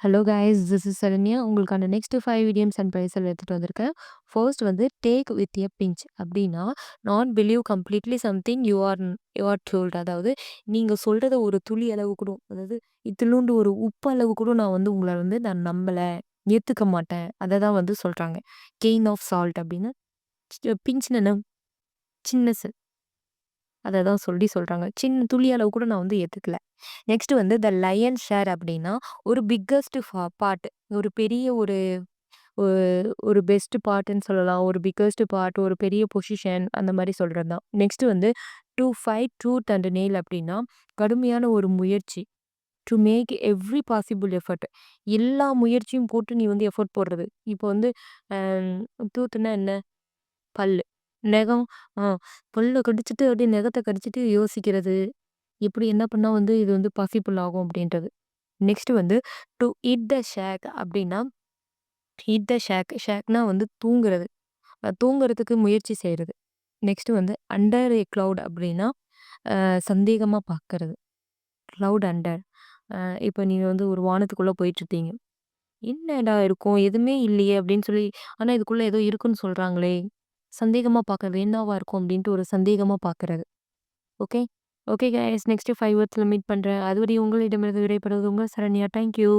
Hello guys, this is Saranya. உங்களுக்கான next 5 idioms and phrasal எடுத்துட்டு வந்திருக்கேன். ஃபர்ஸ்ட் வந்து டேக் வித் எ பிஞ்ச் அப்படின்னா, not believe completely something you are told. அதாவது நீங்க சொல்றத ஒரு துளி அளவு கூட, அதாவது இத்துளூண்டு ஒரு உப்பு அளவு கூட நான் வந்து உங்கள வந்து நான் நம்பல, ஏத்துக்க மாட்டேன். அத தான் வந்து சொல்றாங்க. கெயின் ஆஃப் சால்ட் அப்படின்னு. பிஞ்ச்னா என்ன? சின்னசு. அத தான் சொல்றாங்க. சின்ன துளி அளவு கூட நான் வந்து ஏத்துக்கல. நெக்ஸ்ட் வந்து த லயன் ஷேர் அப்படின்னா, ஒரு பிக்கஸ்ட் பார்ட், ஒரு பெரிய ஒரு ஒரு ஒரு பெஸ்ட் பார்ட்ன்னு சொல்லலாம். ஒரு பிக்கஸ்ட் பார்ட், ஒரு பெரிய பொசிஷன் அந்த மாரி சொல்றது தான். நெக்ஸ்ட் வந்து to fight truth and nail அப்படின்னா, கடுமையான ஒரு முயற்சி. To make every possible effort. எல்லா முயற்சியும் போட்டு நீ வந்து எஃபோர்ட் போடுறது. இப்போ வந்து அ டூத்னா என்ன? பல்லு. நெகம். ஆ பல்ல கடிச்சிட்டு அப்படியே நெகத்த கடிச்சிட்டு யோசிக்கிறது. எப்படி என்ன பண்ணா வந்து இது வந்து பாசிபிள் ஆகும் அப்படின்றது. நெக்ஸ்ட் வந்து டூ ஈட் த ஷேக் அப்படின்னா, ஈட் த ஷேக். ஷேக்னா வந்து தூங்குறது. தூங்குறதுக்கு முயற்சி செய்றது. நெக்ஸ்ட் வந்து அண்டர் எ கிளவுட் அப்படின்னா, சந்தேகமா பார்க்கறது. Cloud under. அ இப்ப நீங்க வந்து ஒரு வானத்துக்குள்ள போயிட்டுருப்பீங்க. "என்னடா இருக்கும்? எதுவுமே இல்லையே!" அப்படின்னு சொல்லி, ஆனா இதுக்குள்ள ஏதோ இருக்குன்னு சொல்றாங்களே! சந்தேகமா பார்க்கறது. என்னவா இருக்கும்? அப்படின்ட்டு ஒரு சந்தேகமா பார்க்கறது. ஓகே. ஓகே கைஸ், நெக்ஸ்ட் 5 வேர்ட்ஸ்ல மீட் பண்றேன். அதுவரை உங்களிடமிருந்து விடைபெறுவது உங்கள் சரண்யா. Thank you.